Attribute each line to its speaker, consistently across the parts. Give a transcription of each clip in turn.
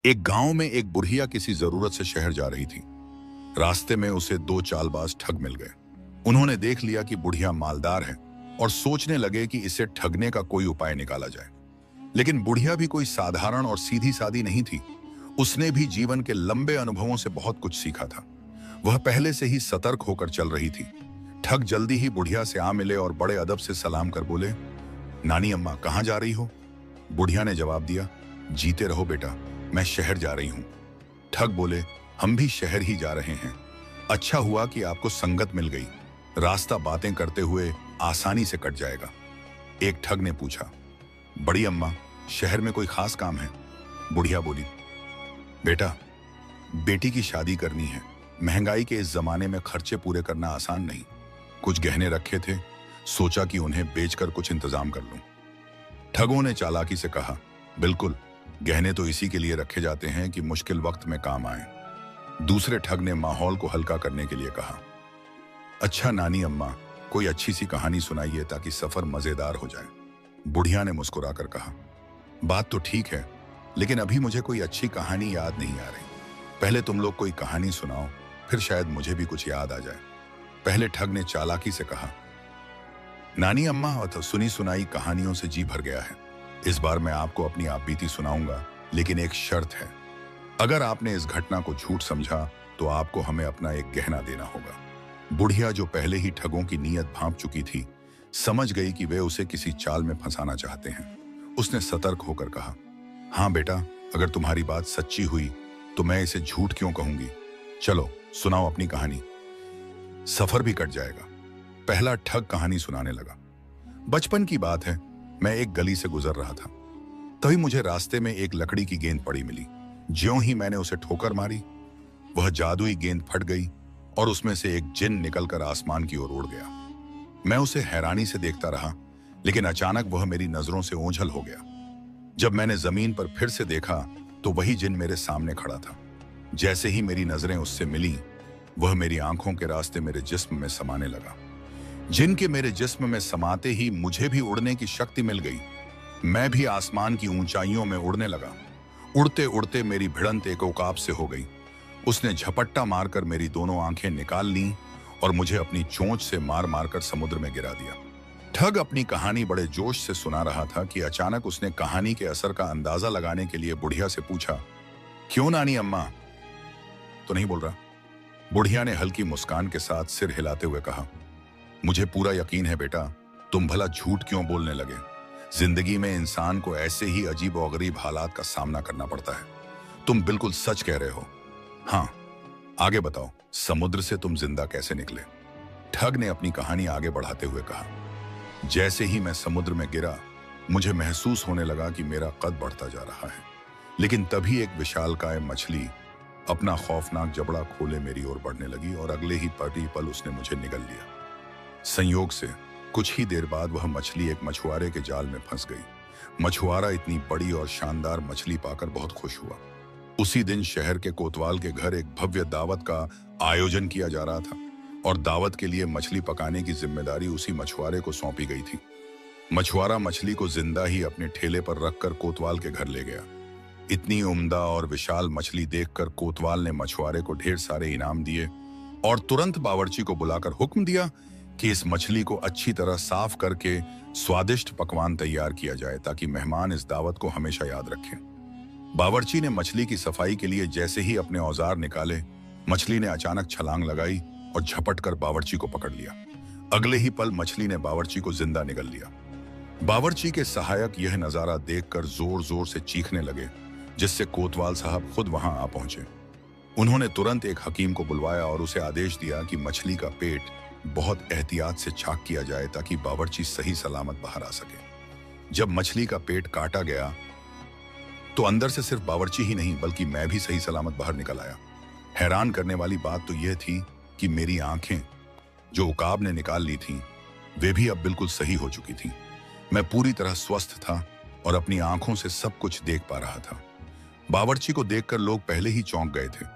Speaker 1: एक गांव में एक बुढ़िया किसी जरूरत से शहर जा रही थी। रास्ते में उसे दो चालबाज ठग मिल गए। उन्होंने देख लिया कि बुढ़िया मालदार है और सोचने लगे कि इसे ठगने का कोई उपाय निकाला जाए। लेकिन बुढ़िया भी कोई साधारण और सीधी सादी नहीं थी। उसने भी जीवन के लंबे अनुभवों से बहुत कुछ सीखा था। वह पहले से ही सतर्क होकर चल रही थी। ठग जल्दी ही बुढ़िया से आ मिले और बड़े अदब से सलाम कर बोले, नानी अम्मा कहाँ जा रही हो? बुढ़िया ने जवाब दिया, जीते रहो बेटा, मैं शहर जा रही हूं। ठग बोले, हम भी शहर ही जा रहे हैं। अच्छा हुआ कि आपको संगत मिल गई, रास्ता बातें करते हुए आसानी से कट जाएगा। एक ठग ने पूछा, बड़ी अम्मा शहर में कोई खास काम है? बुढ़िया बोली, बेटा बेटी की शादी करनी है। महंगाई के इस जमाने में खर्चे पूरे करना आसान नहीं। कुछ गहने रखे थे, सोचा कि उन्हें बेचकर कुछ इंतजाम कर लूं। ठगों ने चालाकी से कहा, बिल्कुल, गहने तो इसी के लिए रखे जाते हैं कि मुश्किल वक्त में काम आए। दूसरे ठग ने माहौल को हल्का करने के लिए कहा, अच्छा नानी अम्मा कोई अच्छी सी कहानी सुनाइए ताकि सफर मजेदार हो जाए। बुढ़िया ने मुस्कुराकर कहा, बात तो ठीक है, लेकिन अभी मुझे कोई अच्छी कहानी याद नहीं आ रही। पहले तुम लोग कोई कहानी सुनाओ, फिर शायद मुझे भी कुछ याद आ जाए। पहले ठग ने चालाकी से कहा, नानी अम्मा तो सुनी सुनाई कहानियों से जी भर गया है। इस बार मैं आपको अपनी आपबीती सुनाऊंगा, लेकिन एक शर्त है। अगर आपने इस घटना को झूठ समझा तो आपको हमें अपना एक गहना देना होगा। बुढ़िया जो पहले ही ठगों की नीयत भांप चुकी थी, समझ गई कि वे उसे किसी चाल में फंसाना चाहते हैं। उसने सतर्क होकर कहा, हाँ बेटा, अगर तुम्हारी बात सच्ची हुई तो मैं इसे झूठ क्यों कहूंगी। चलो सुनाओ अपनी कहानी, सफर भी कट जाएगा। पहला ठग कहानी सुनाने लगा। बचपन की बात है, मैं एक गली से गुजर रहा था। तभी मुझे रास्ते में एक लकड़ी की गेंद पड़ी मिली। ज्यों ही मैंने उसे ठोकर मारी, वह जादुई गेंद फट गई और उसमें से एक जिन निकलकर आसमान की ओर उड़ गया। मैं उसे हैरानी से देखता रहा, लेकिन अचानक वह मेरी नजरों से ओझल हो गया। जब मैंने जमीन पर फिर से देखा तो वही जिन मेरे सामने खड़ा था। जैसे ही मेरी नजरें उससे मिली, वह मेरी आंखों के रास्ते मेरे जिस्म में समाने लगा। जिन के मेरे जिस्म में समाते ही मुझे भी उड़ने की शक्ति मिल गई। मैं भी आसमान की ऊंचाइयों में उड़ने लगा। उड़ते उड़ते मेरी भिड़ंत एक उकाब से हो गई। उसने झपट्टा मारकर मेरी दोनों आंखें निकाल लीं और मुझे अपनी चोंच से मार मारकर समुद्र में गिरा दिया। ठग अपनी कहानी बड़े जोश से सुना रहा था कि अचानक उसने कहानी के असर का अंदाजा लगाने के लिए बुढ़िया से पूछा, क्यों नानी अम्मा? तो नहीं बोल रहा। बुढ़िया ने हल्की मुस्कान के साथ सिर हिलाते हुए कहा, मुझे पूरा यकीन है बेटा, तुम भला झूठ क्यों बोलने लगे? जिंदगी में इंसान को ऐसे ही अजीब और गरीब हालात का सामना करना पड़ता है। तुम बिल्कुल सच कह रहे हो। हाँ, आगे बताओ, समुद्र से तुम जिंदा कैसे निकले? ठग ने अपनी कहानी आगे बढ़ाते हुए कहा, जैसे ही मैं समुद्र में गिरा, मुझे महसूस होने लगा कि मेरा कद बढ़ता जा रहा है। लेकिन तभी एक विशालकाय मछली अपना खौफनाक जबड़ा खोले मेरी ओर बढ़ने लगी और अगले ही पल उसने मुझे निगल लिया। संयोग से कुछ ही देर बाद वह मछली एक मछुआरे के जाल में फंस गई। मछुआरा इतनी बड़ी और शानदार मछली पाकर बहुत खुश हुआ। उसी दिन शहर के कोतवाल के घर एक भव्य दावत का आयोजन किया जा रहा था और दावत के लिए मछली पकाने की जिम्मेदारी उसी मछुआरे को सौंपी गई थी। मछुआरा मछली को जिंदा ही अपने ठेले पर रखकर कोतवाल के घर ले गया। इतनी उम्दा और विशाल मछली देखकर कोतवाल ने मछुआरे को ढेर सारे इनाम दिए और तुरंत बावर्ची को बुलाकर हुक्म दिया कि इस मछली को अच्छी तरह साफ करके स्वादिष्ट पकवान तैयार किया जाए ताकि मेहमान इस दावत को हमेशा याद रखें। बावर्ची ने मछली की सफाई के लिए जैसे ही अपने औजार निकाले, मछली ने अचानक छलांग लगाई और झपट कर बावर्ची को पकड़ लिया। अगले ही पल मछली ने बावर्ची को जिंदा निगल लिया। बावर्ची के सहायक यह नजारा देखकर जोर जोर से चीखने लगे, जिससे कोतवाल साहब खुद वहां आ पहुंचे। उन्होंने तुरंत एक हकीम को बुलवाया और उसे आदेश दिया कि मछली का पेट बहुत एहतियात से छाक किया जाए ताकि बावर्ची सही सलामत बाहर आ सके। जब मछली का पेट काटा गया तो अंदर से सिर्फ बावर्ची ही नहीं बल्कि मैं भी सही सलामत बाहर निकल आया। हैरान करने वाली बात तो यह थी कि मेरी आंखें जो उकाब ने निकाल ली थीं, वे भी अब बिल्कुल सही हो चुकी थीं। मैं पूरी तरह स्वस्थ था और अपनी आंखों से सब कुछ देख पा रहा था। बावर्ची को देखकर लोग पहले ही चौंक गए थे,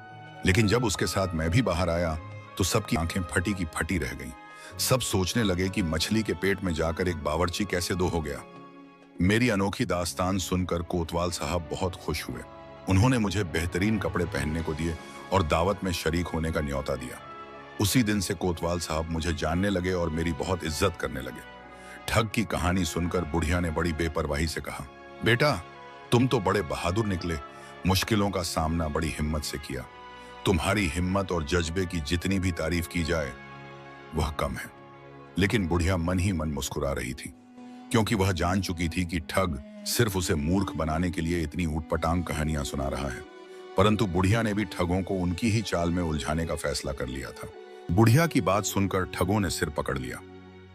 Speaker 1: लेकिन जब उसके साथ मैं भी बाहर आया तो सबकी आंखें फटी की फटी रह गईं। सब सोचने लगे कि मछली के पेट में जाकर एक बावर्ची कैसे दो हो गया। मेरी अनोखी दास्तान सुनकर कोतवाल साहब बहुत खुश हुए। उन्होंने मुझे बेहतरीन कपड़े पहनने को दिए और दावत में शरीक होने का न्योता दिया। उसी दिन से कोतवाल साहब मुझे जानने लगे और मेरी बहुत इज्जत करने लगे। ठग की कहानी सुनकर बुढ़िया ने बड़ी बेपरवाही से कहा, बेटा तुम तो बड़े बहादुर निकले, मुश्किलों का सामना बड़ी हिम्मत से किया। तुम्हारी हिम्मत और जज्बे की जितनी भी तारीफ की जाए वह कम है। लेकिन बुढ़िया मन ही मन मुस्कुरा रही थी, क्योंकि वह जान चुकी थी कि ठग सिर्फ उसे मूर्ख बनाने के लिए इतनी ऊटपटांग कहानियां सुना रहा है। परंतु बुढ़िया ने भी ठगों को उनकी ही चाल में उलझाने का फैसला कर लिया था। बुढ़िया की बात सुनकर ठगों ने सिर पकड़ लिया।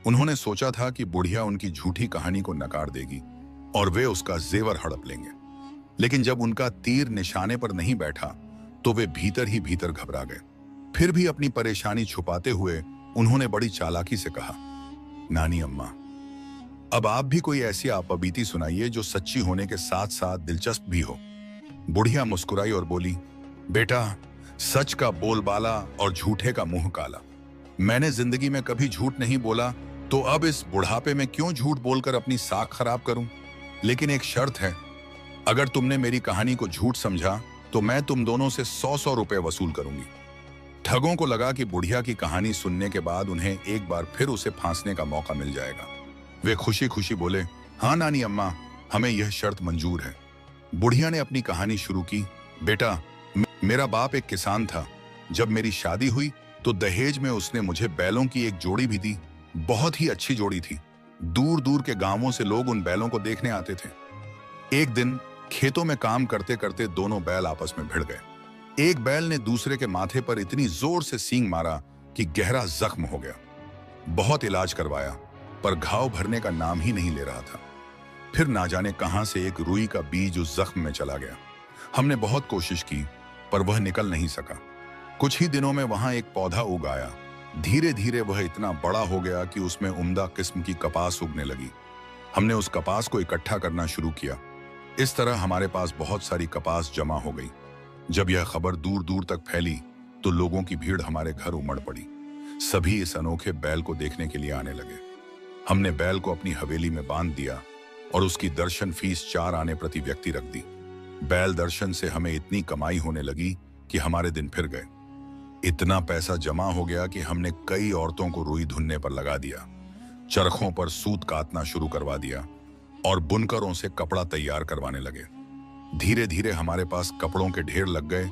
Speaker 1: उन्होंने सोचा था कि बुढ़िया उनकी झूठी कहानी को नकार देगी और वे उसका जेवर हड़प लेंगे। लेकिन जब उनका तीर निशाने पर नहीं बैठा तो वे भीतर ही भीतर घबरा गए। फिर भी अपनी परेशानी छुपाते हुए उन्होंने बड़ी चालाकी से कहा, नानी अम्मा, अब आप भी कोई ऐसी आपबीती सुनाइए जो सच्ची होने के साथ साथ दिलचस्प भी हो। बुढ़िया मुस्कुराई और बोली, बेटा सच का बोलबाला और झूठे का मुंह काला। मैंने जिंदगी में कभी झूठ नहीं बोला, तो अब इस बुढ़ापे में क्यों झूठ बोलकर अपनी साख खराब करूं। लेकिन एक शर्त है, अगर तुमने मेरी कहानी को झूठ समझा तो मैं तुम दोनों से 100 रुपए वसूल करूंगी। ठगों को लगा कि बुढ़िया की कहानी सुनने के बाद उन्हें एक बार फिर उसे फांसने का मौका मिल जाएगा। वे खुशी खुशी बोले, हाँ नानी अम्मा, हमें यह शर्त मंजूर है। बुढ़िया ने अपनी कहानी शुरू की, बेटा मेरा बाप एक किसान था। जब मेरी शादी हुई तो दहेज में उसने मुझे बैलों की एक जोड़ी भी दी। बहुत ही अच्छी जोड़ी थी। दूर दूर के गांवों से लोग उन बैलों को देखने आते थे। एक दिन खेतों में काम करते करते दोनों बैल आपस में भिड़ गए। एक बैल ने दूसरे के माथे पर इतनी जोर से सींग मारा कि गहरा जख्म हो गया। बहुत इलाज करवाया पर घाव भरने का नाम ही नहीं ले रहा था। फिर ना जाने कहां से एक रुई का बीज उस जख्म में चला गया। हमने बहुत कोशिश की पर वह निकल नहीं सका। कुछ ही दिनों में वहां एक पौधा उग आया। धीरे धीरे वह इतना बड़ा हो गया कि उसमें उम्दा किस्म की कपास उगने लगी। हमने उस कपास को इकट्ठा करना शुरू किया। इस तरह हमारे पास बहुत सारी कपास जमा हो गई। जब यह खबर दूर दूर तक फैली तो लोगों की भीड़ हमारे घर उमड़ पड़ी। सभी इस अनोखे बैल को देखने के लिए आने लगे। हमने बैल को अपनी हवेली में बांध दिया और उसकी दर्शन फीस 4 आने प्रति व्यक्ति रख दी। बैल दर्शन से हमें इतनी कमाई होने लगी कि हमारे दिन फिर गए। इतना पैसा जमा हो गया कि हमने कई औरतों को रुई धुनने पर लगा दिया, चरखों पर सूत काटना शुरू करवा दिया और बुनकरों से कपड़ा तैयार करवाने लगे। धीरे धीरे हमारे पास कपड़ों के ढेर लग गए,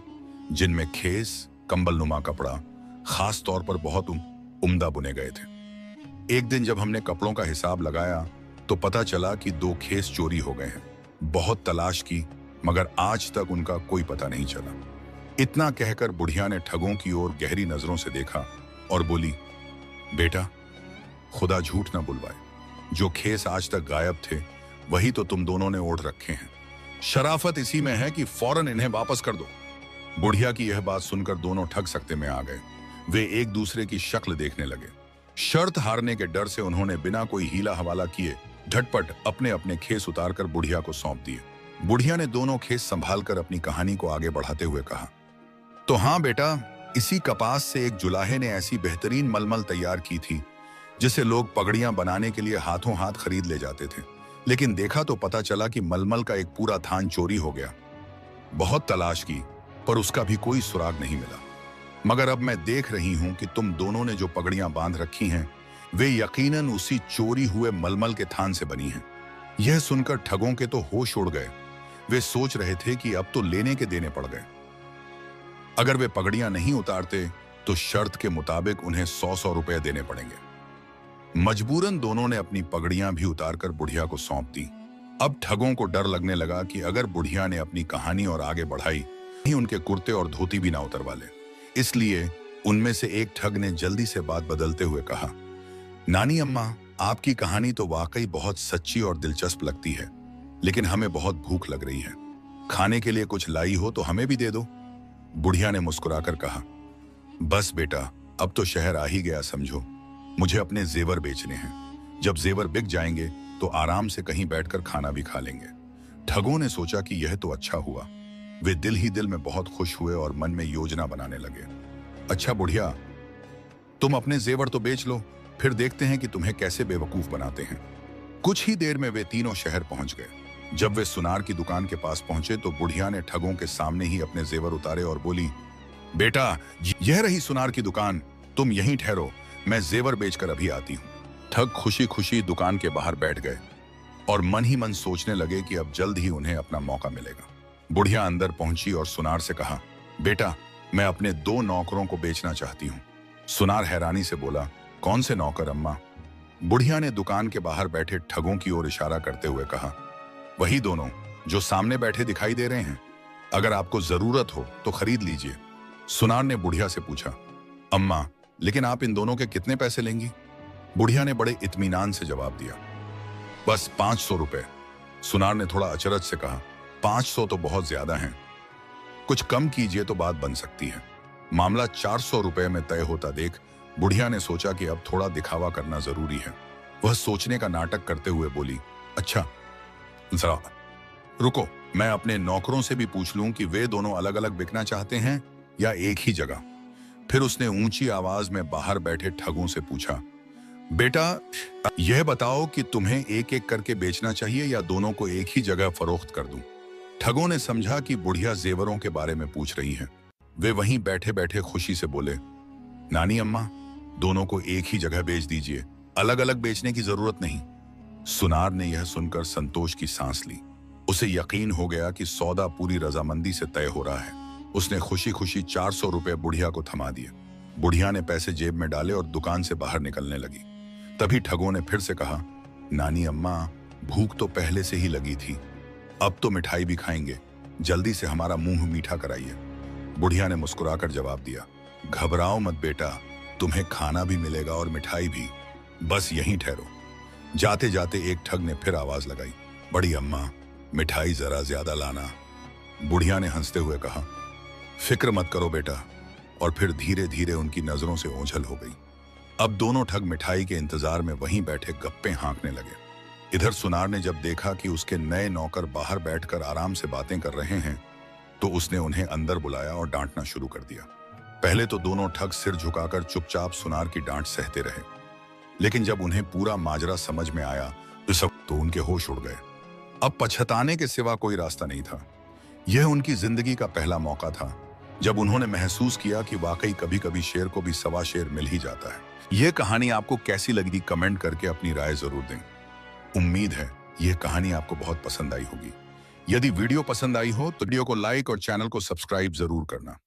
Speaker 1: जिनमें खेस, कंबल नुमा कपड़ा खास तौर पर बहुत उम्दा बुने गए थे। एक दिन जब हमने कपड़ों का हिसाब लगाया तो पता चला कि 2 खेस चोरी हो गए हैं। बहुत तलाश की मगर आज तक उनका कोई पता नहीं चला। इतना कहकर बुढ़िया ने ठगों की ओर गहरी नजरों से देखा और बोली, बेटा खुदा झूठ न बुलवाए, जो खेस आज तक गायब थे वही तो तुम दोनों ने ओढ़ रखे हैं। शराफत इसी में है कि फौरन इन्हें वापस कर दो। बुढ़िया की यह बात सुनकर दोनों ठग सकते में आ गए। वे एक दूसरे की शक्ल देखने लगे। शर्त हारने के डर से उन्होंने बिना कोई हीला हवाला किए झटपट अपने अपने खेस उतारकर बुढ़िया को सौंप दिए। बुढ़िया ने दोनों खेस संभालकर अपनी कहानी को आगे बढ़ाते हुए कहा, तो हाँ बेटा, इसी कपास से एक जुलाहे ने ऐसी बेहतरीन मलमल तैयार की थी जिसे लोग पगड़ियां बनाने के लिए हाथों हाथ खरीद ले जाते थे। लेकिन देखा तो पता चला कि मलमल का एक पूरा थान चोरी हो गया। बहुत तलाश की पर उसका भी कोई सुराग नहीं मिला। मगर अब मैं देख रही हूं कि तुम दोनों ने जो पगड़ियां बांध रखी हैं वे यकीनन उसी चोरी हुए मलमल के थान से बनी हैं। यह सुनकर ठगों के तो होश उड़ गए। वे सोच रहे थे कि अब तो लेने के देने पड़ गए। अगर वे पगड़ियां नहीं उतारते तो शर्त के मुताबिक उन्हें 100 रुपए देने पड़ेंगे। मजबूरन दोनों ने अपनी पगड़ियां भी उतारकर बुढ़िया को सौंप दी। अब ठगों को डर लगने लगा कि अगर बुढ़िया ने अपनी कहानी और आगे बढ़ाई ही उनके कुर्ते और धोती भी ना उतरवा ले। इसलिए उनमें से एक ठग ने जल्दी से बात बदलते हुए कहा, नानी अम्मा, आपकी कहानी तो वाकई बहुत सच्ची और दिलचस्प लगती है, लेकिन हमें बहुत भूख लग रही है। खाने के लिए कुछ लाई हो तो हमें भी दे दो। बुढ़िया ने मुस्कुराकर कहा, बस बेटा, अब तो शहर आ ही गया समझो। मुझे अपने जेवर बेचने हैं। जब जेवर बिक जाएंगे तो आराम से कहीं बैठकर खाना भी खा लेंगे। ठगों ने सोचा कि यह तो अच्छा हुआ। वे दिल ही दिल में बहुत खुश हुए और मन में योजना बनाने लगे। अच्छा बुढ़िया, तुम अपने जेवर तो बेच लो, फिर देखते हैं कि तुम्हें कैसे बेवकूफ बनाते हैं। कुछ ही देर में वे तीनों शहर पहुंच गए। जब वे सुनार की दुकान के पास पहुंचे तो बुढ़िया ने ठगों के सामने ही अपने जेवर उतारे और बोली, बेटा, यह रही सुनार की दुकान, तुम यहीं ठहरो, मैं जेवर बेचकर अभी आती हूँ। ठग खुशी खुशी दुकान के बाहर बैठ गए और मन ही मन सोचने लगे कि अब जल्द ही उन्हें अपना मौका मिलेगा। बुढ़िया अंदर पहुंची और सुनार से कहा, बेटा, मैं अपने 2 नौकरों को बेचना चाहती हूँ। सुनार हैरानी से बोला, कौन से नौकर अम्मा? बुढ़िया ने दुकान के बाहर बैठे ठगों की ओर इशारा करते हुए कहा, वही दोनों जो सामने बैठे दिखाई दे रहे हैं। अगर आपको जरूरत हो तो खरीद लीजिए। सुनार ने बुढ़िया से पूछा, अम्मा, लेकिन आप इन दोनों के कितने पैसे लेंगी? बुढ़िया ने बड़े इत्मीनान से जवाब दिया, बस 500 रुपए। सुनार ने थोड़ा अचरज से कहा, 500 तो बहुत ज्यादा हैं, कुछ कम कीजिए तो बात बन सकती है। मामला 400 रुपए में तय होता देख बुढ़िया ने सोचा कि अब थोड़ा दिखावा करना जरूरी है। वह सोचने का नाटक करते हुए बोली, अच्छा जरा रुको, मैं अपने नौकरों से भी पूछ लूं कि वे दोनों अलग अलग बिकना चाहते हैं या एक ही जगह। फिर उसने ऊंची आवाज में बाहर बैठे ठगों से पूछा, बेटा, यह बताओ कि तुम्हें एक एक करके बेचना चाहिए या दोनों को एक ही जगह फरोख्त कर दूं? ठगों ने समझा कि बुढ़िया जेवरों के बारे में पूछ रही है। वे वहीं बैठे बैठे खुशी से बोले, नानी अम्मा, दोनों को एक ही जगह बेच दीजिए, अलग अलग बेचने की जरूरत नहीं। सुनार ने यह सुनकर संतोष की सांस ली। उसे यकीन हो गया कि सौदा पूरी रजामंदी से तय हो रहा है। उसने खुशी खुशी 400 रुपए बुढ़िया को थमा दिए। बुढ़िया ने पैसे जेब में डाले और दुकान से बाहर निकलने लगी। तभी ठगों ने फिर से कहा, नानी अम्मा, भूख तो पहले से ही लगी थी, अब तो मिठाई भी खाएंगे, जल्दी से हमारा मुंह मीठा कराइए। बुढ़िया ने मुस्कुराकर जवाब दिया, घबराओ मत बेटा, तुम्हें खाना भी मिलेगा और मिठाई भी, बस यहीं ठहरो। जाते जाते एक ठग ने फिर आवाज लगाई, बड़ी अम्मा, मिठाई जरा ज्यादा लाना। बुढ़िया ने हंसते हुए कहा, फिक्र मत करो बेटा, और फिर धीरे धीरे उनकी नजरों से ओझल हो गई। अब दोनों ठग मिठाई के इंतजार में वहीं बैठे गप्पे हाँकने लगे। इधर सुनार ने जब देखा कि उसके नए नौकर बाहर बैठकर आराम से बातें कर रहे हैं तो उसने उन्हें अंदर बुलाया और डांटना शुरू कर दिया। पहले तो दोनों ठग सिर झुकाकर चुपचाप सुनार की डांट सहते रहे, लेकिन जब उन्हें पूरा माजरा समझ में आया तो उनके होश उड़ गए। अब पछताने के सिवा कोई रास्ता नहीं था। यह उनकी जिंदगी का पहला मौका था जब उन्होंने महसूस किया कि वाकई कभी कभी शेर को भी सवा शेर मिल ही जाता है। यह कहानी आपको कैसी लगी कमेंट करके अपनी राय जरूर दें। उम्मीद है यह कहानी आपको बहुत पसंद आई होगी। यदि वीडियो पसंद आई हो तो वीडियो को लाइक और चैनल को सब्सक्राइब जरूर करना।